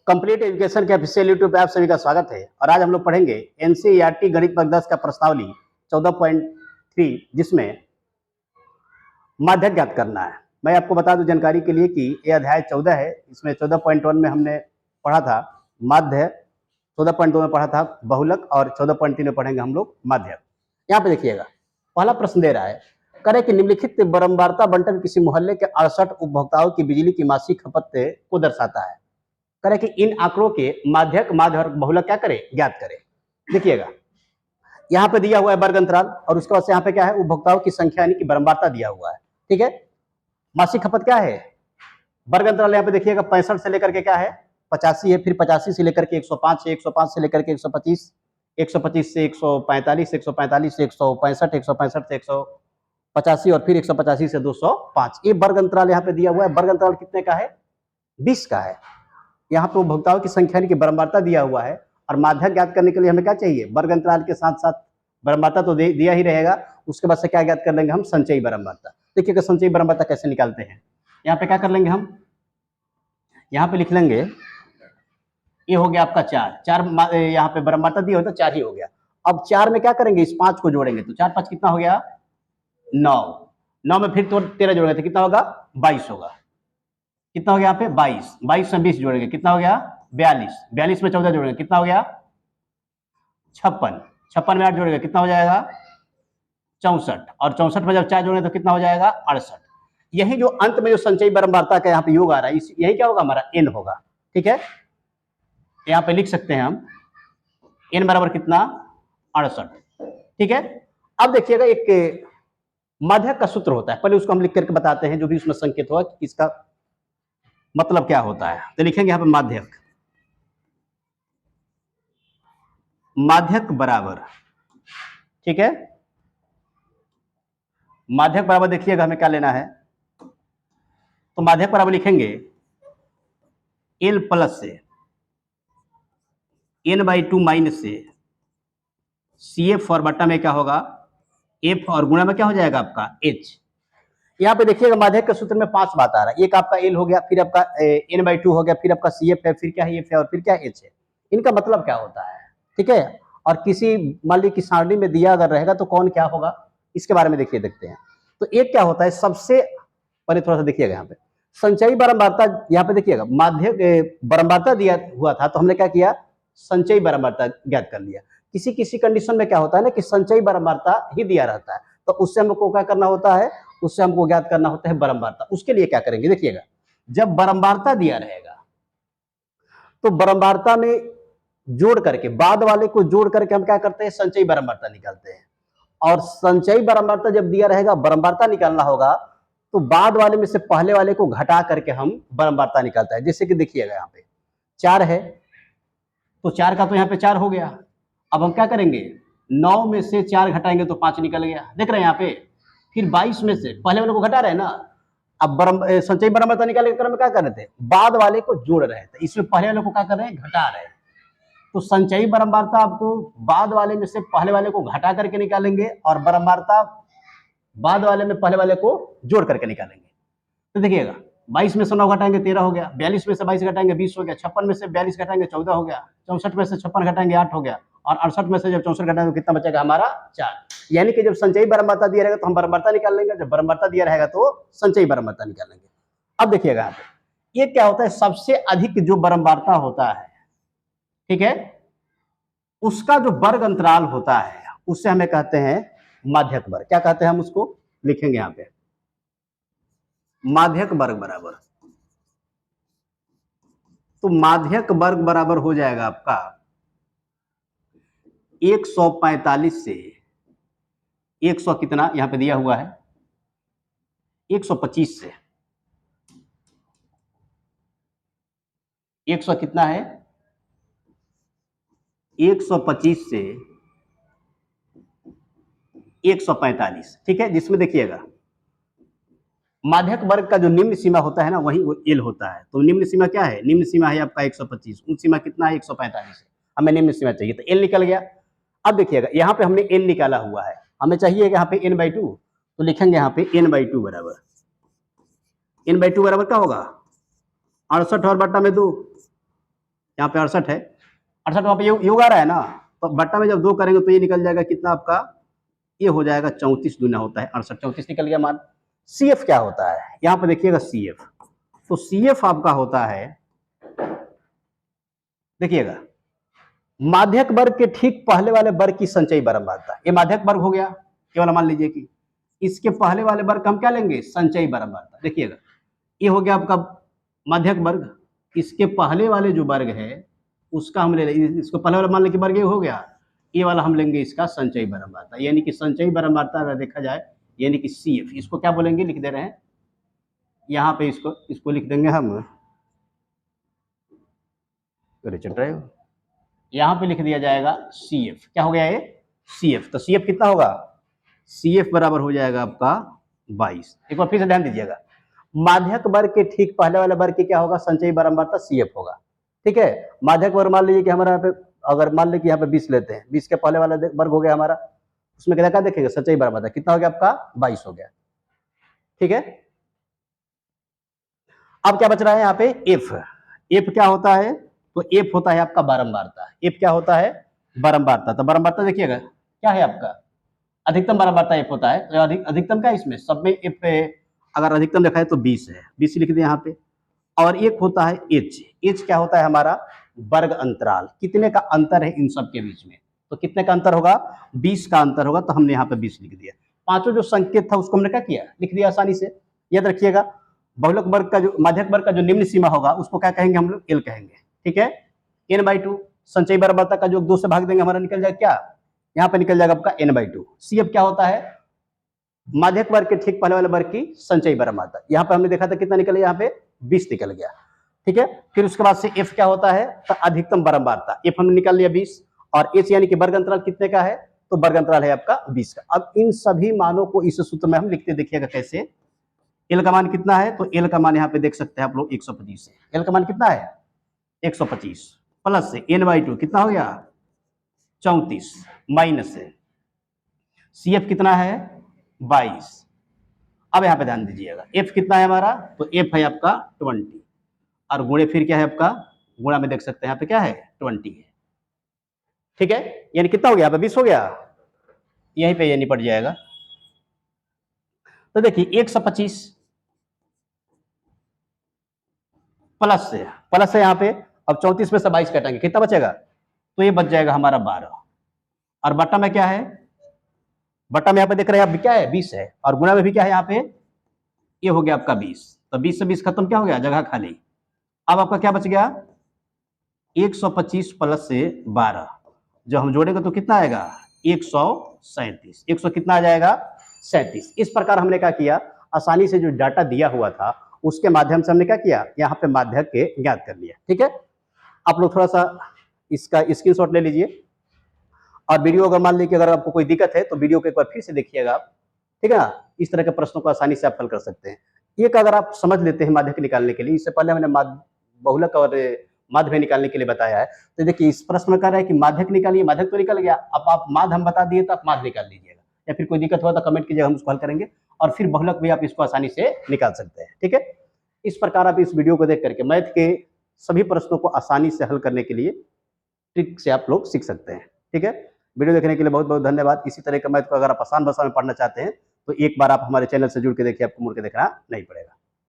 Complete education के official YouTube पे आप सभी का स्वागत है और आज हम लोग पढ़ेंगे एनसीईआरटी गणित वर्ग 10 का प्रश्नावली 14.3 जिसमें माध्यक ज्ञात करना है। मैं आपको बता दूं जानकारी के लिए कि ये अध्याय 14 है। इसमें 14.1 में हमने पढ़ा था माध्य, 14.2 में पढ़ा था बहुलक और 14.3 में पढ़ेंगे हम लोग माध्यक। यहाँ पे देखिएगा पहला प्रश्न दे रहा है, करें कि निम्नलिखित बारंबारता बंटन किसी मोहल्ले के 68 उपभोक्ताओं की बिजली की मासिक खपत को दर्शाता है। करें कि इन आंकड़ों के माध्यक, माध्य और बहुलक क्या करें, ज्ञात करें। देखिएगा यहाँ पे दिया हुआ है वर्ग अंतराल और उसके बाद से यहाँ पे क्या है, उपभोक्ताओं की संख्या यानी कि बारंबारता दिया हुआ है। ठीक है, मासिक खपत क्या है, वर्ग अंतराल यहाँ पे देखिएगा 65 से लेकर के क्या है 85 है, फिर 85 से लेकर के 105 है, 105 से लेकर के 125, 125 से 145, 145 से 165, 165 से 185 और फिर 185 से 205। ये वर्ग अंतराल यहाँ पे दिया हुआ है। वर्ग अंतराल कितने का है, 20 का है। यहाँ पे उपभोक्ताओं की संख्या की बारंबारता दिया हुआ है और माध्यक ज्ञात करने के लिए हमें क्या चाहिए, वर्ग अंतराल के साथ साथ बारंबारता तो दिया ही रहेगा। उसके बाद से क्या ज्ञात कर लेंगे हम, संचयी बारंबारता। देखिएगा संचयी बारंबारता कैसे निकालते हैं। यहाँ पे क्या कर लेंगे हम, यहाँ पे लिख लेंगे ये हो गया आपका 4 यहाँ पे बारंबारता दिया होता 4 ही हो गया। अब 4 में क्या करेंगे, इस 5 को जोड़ेंगे तो 4 5 कितना हो गया 9, 9 में फिर तो 13 जोड़ेंगे तो कितना होगा 22 होगा। कितना हो गया यहाँ पे 22, 22 में 20 जोड़ेंगे कितना हो गया 42, 42 में 14 जोड़ेंगे कितना हो गया 56, 56 में 8 जोड़ेंगे कितना हो जाएगा 64 और 64 में जब 4 जोड़ेंगे तो कितना हो जाएगा 68। यही जो अंत में जो संचयी बारंबारता का यहाँ पे योग आ रहा है, यही क्या होगा हमारा n होगा। ठीक है, यहाँ पे लिख सकते हैं हम n बराबर कितना 68। ठीक है, अब देखिएगा एक माध्यक का सूत्र होता है, पहले उसको हम लिख करके बताते हैं जो भी उसमें संकेत होगा कि इसका मतलब क्या होता है। तो लिखेंगे यहाँ पे माध्यक, माध्यक बराबर, ठीक है, माध्यक बराबर देखिएगा हमें क्या लेना है, तो माध्यक बराबर लिखेंगे L प्लस से n/2 माइनस से CF और बट्टा में क्या होगा F और गुणा में क्या हो जाएगा आपका H। यहाँ पे देखिएगा माध्यक के सूत्र में 5 बात आ रहा है, एक आपका L हो गया, फिर आपका n/2 हो गया, फिर आपका CF है, फिर क्या है F है और फिर क्या H है। इनका मतलब क्या होता है, ठीक है, और किसी मान ली की सारणी में दिया अगर रहेगा तो कौन क्या होगा इसके बारे में देखिए देखते हैं। तो एक क्या होता है, सबसे पहले थोड़ा सा देखिएगा यहाँ पे संचयी बारंबारता, यहाँ पे देखिएगा माध्यक बारंबारता दिया हुआ था तो हमने क्या किया, संचयी बारंबारता ज्ञात कर लिया। किसी किसी कंडीशन में क्या होता है ना कि संचयी बारंबारता ही दिया रहता है, तो उससे हमको क्या करना होता है, उससे हमको ज्ञात करना होता है बारंबारता। उसके लिए क्या करेंगे, देखिएगा जब बारंबारता दिया रहेगा तो बारंबारता में जोड़ करके बाद वाले को जोड़ करके हम क्या करते हैं, संचयी बारंबारता निकालते हैं। और संचयी बारंबारता जब दिया रहेगा, बारंबारता निकालना होगा तो बाद वाले में से पहले वाले को घटा करके हम बारंबारता निकालते हैं। जैसे कि देखिएगा यहाँ पे 4 है तो 4 का तो यहाँ पे 4 हो गया। अब हम क्या करेंगे, 9 में से 4 घटाएंगे तो 5 निकल गया, देख रहे हैं यहाँ पे। फिर 22 में से पहले वाले को घटा रहे हैं ना, अब संचयी बारंबारता निकालने के क्रम में क्या कर रहे थे, बाद वाले को जोड़ रहे थे, इसमें पहले वाले को क्या कर रहे हैं, घटा रहे हैं। तो संचयी बारंबारता आपको बाद वाले में से पहले वाले को घटा करके निकालेंगे और बारंबारता बाद वाले में पहले वाले को जोड़ करके निकालेंगे। तो देखिएगा 22 में से 9 घटाएंगे 13 हो गया, 42 में से 22 घटाएंगे 20 हो गया, 56 में से 42 घटाएंगे 14 हो गया, 64 में से 56 घटाएंगे 8 हो गया और 68 में से जब 64 घटाएंगे तो कितना बचेगा हमारा 4। यानी कि जब संचयी बारंबारता दिया रहेगा तो हम बारंबारता निकाल लेंगे, जब बारंबारता दिया रहेगा तो संचयी बारंबारता निकाल लेंगे। अब देखिएगा यहाँ पे ये क्या होता है, सबसे अधिक जो बारंबारता होता है, ठीक है, उसका जो वर्ग अंतराल होता है उससे हमें कहते हैं माध्यक वर्ग। क्या कहते हैं हम उसको, लिखेंगे यहाँ पे माध्यक वर्ग बराबर, तो माध्यक वर्ग बराबर हो जाएगा आपका 145 से 100 कितना यहाँ पे दिया हुआ है 125 से 100 कितना है 125 से 145, ठीक है, जिसमें देखिएगा माध्यक वर्ग का जो निम्न सीमा होता है ना वही वो L होता है। तो निम्न सीमा क्या है, निम्न सीमा है आपका 125, उच्च सीमा कितना है 145 है, हमें निम्न सीमा चाहिए तो L निकल गया। अब देखिएगा यहाँ पे हमने N निकाला हुआ है, हमें चाहिए यहाँ पे n/2, तो लिखेंगे यहाँ पे n/2 बराबर, n/2 बराबर क्या होगा 68 और बट्टा में 2, यहाँ पे 68 है, 68 वहाँ पे योग आ रहा है ना, तो बट्टा में जब 2 करेंगे तो ये निकल जाएगा कितना आपका, ये हो जाएगा 34 दूना होता है 68, 34 निकल गया मान। CF क्या होता है, यहाँ पे देखिएगा CF, तो CF आपका होता है, देखिएगा माध्यक वर्ग के ठीक पहले वाले वर्ग की संचयी बारंबारता, ये माध्यक वर्ग हो गया, ये वाला मान लीजिए कि इसके पहले वाले वर्ग हम क्या लेंगे, संचयी बारंबारता। देखिएगा ये हो गया आपका माध्यक वर्ग, इसके पहले वाले जो वर्ग है उसका हम ले लेंगे, इसको पहले वाला मान लें कि वर्ग ये हो गया, ये वाला हम लेंगे इसका संचयी बारंबारता, यानी कि संचयी बारंबारता अगर देखा जाए यानी कि CF, इसको क्या बोलेंगे, लिख दे रहे हैं यहाँ पे, इसको लिख देंगे हम, यहाँ पे लिख दिया जाएगा CF, क्या हो गया ये CF, तो CF कितना होगा, CF बराबर हो जाएगा आपका 22। एक बार फिर से ध्यान दीजिएगा, माध्यक वर्ग के ठीक पहले वाले वर्ग की क्या होगा, संचयी बारंबारता CF होगा, ठीक है। माध्यक वर्ग मान लीजिए कि हमारा यहाँ पे, अगर मान लीजिए कि यहाँ पे 20 लेते हैं, 20 के पहले वाला वर्ग हो गया हमारा, उसमें क्या देखेंगे, संचयी बारंबारता कितना हो गया आपका, 22 हो गया, ठीक है। अब क्या बच रहा है यहाँ पे F क्या होता है, तो F होता है आपका बारंबारता, F क्या होता है, बारंबारता। तो बारंबारता देखिएगा क्या है आपका, अधिकतम बारंबारता F होता है, तो अधिकतम क्या है इसमें सब में F है, अगर अधिकतम देखा है तो 20 है, 20 लिख दिया यहाँ पे। और एक होता है H क्या होता है हमारा, वर्ग अंतराल, कितने का अंतर है इन सब के बीच में, तो कितने का अंतर होगा, 20 का अंतर होगा, तो हमने यहाँ पे 20 लिख दिया। पांचों जो संकेत था उसको हमने क्या किया, लिख दिया आसानी से। याद रखिएगा बहुलक वर्ग का जो, माध्यक वर्ग का जो निम्न सीमा होगा उसको क्या कहेंगे हम लोग, L कहेंगे, ठीक है। n/2 संचयी बारंबारता का जो 2 से भाग देंगे हमारा निकल जाएगा क्या, यहाँ पे निकल जाएगा आपका n/2। CF क्या होता है, माध्यक वर्ग के ठीक पहले वाले वर्ग की संचयी बारंबारता, यहाँ पे हमने देखा था कितना निकल गया, यहाँ पे 20 निकल गया, ठीक है। फिर उसके बाद से F क्या होता है, तो अधिकतम बारंबारता, F हमने निकाल लिया 20, और H यानी कि वर्ग अंतराल कितने का है, तो वर्ग अंतराल है आपका 20 का। अब इन सभी मानों को इस सूत्र में हम लिखते, देखिएगा कैसे, L का मान कितना है, तो L का मान यहाँ पे देख सकते हैं आप लोग 125 है, L का मान कितना है 125, प्लस से n/2 कितना हो गया 34, माइनस से CF कितना है 22। अब यहाँ पे ध्यान दीजिएगा F कितना है हमारा, तो F है आपका 20, और गुणे फिर क्या है आपका, गुणा में देख सकते हैं यहाँ पे क्या है 20 है, ठीक है। यानी कितना हो गया, 20 हो गया, यहीं पे ये निपट जाएगा। तो देखिए 125 प्लस से यहाँ पे, अब 34 में से 22 काटेंगे कितना बचेगा, तो ये बच जाएगा हमारा 12, और बट्टा में क्या है, बट्टा में यहाँ पे देख रहे हैं आप क्या है 20 है, और गुणा में भी क्या है यहाँ पे, ये हो गया आपका 20, तो 20 से 20 खत्म क्या हो गया, जगह खाली। अब आपका क्या बच गया 125 प्लस से 12, जब हम जोड़ेंगे तो कितना आएगा 137, 100 कितना आ जाएगा 37। इस प्रकार हमने क्या किया, आसानी से जो डाटा दिया हुआ था उसके माध्यम से हमने क्या किया, यहाँ पे माध्यक के ज्ञात कर लिया, ठीक है। आप लोग थोड़ा सा इसका स्क्रीनशॉट ले लीजिए, और वीडियो अगर मान लीजिए कि अगर आपको कोई दिक्कत है तो वीडियो को एक बार फिर से देखिएगा आप, ठीक है ना। इस तरह के प्रश्नों को आसानी से आप हल कर सकते हैं। एक अगर आप समझ लेते हैं माध्यक निकालने के लिए, इससे पहले मैंने बहुलक और माध्य निकालने के लिए बताया है, तो देखिए इस प्रश्न में कह रहा है कि माध्यक निकालिए, माध्यक तो निकल गया, अब आप माध्य हम बता दिए तो आप माध्य निकाल लीजिएगा, या फिर कोई दिक्कत हुआ तो कमेंट कीजिएगा, हम उसको हल करेंगे, और फिर बहुलक भी आप इसको आसानी से निकाल सकते हैं, ठीक है। इस प्रकार आप इस वीडियो को देख करके मैथ के सभी प्रश्नों को आसानी से हल करने के लिए ट्रिक से आप लोग सीख सकते हैं, ठीक है। वीडियो देखने के लिए बहुत बहुत धन्यवाद। इसी तरह का मैथ को अगर आप आसान भाषा में पढ़ना चाहते हैं तो एक बार आप हमारे चैनल से जुड़ के देखिए, आपको मुड़ के देखना नहीं पड़ेगा।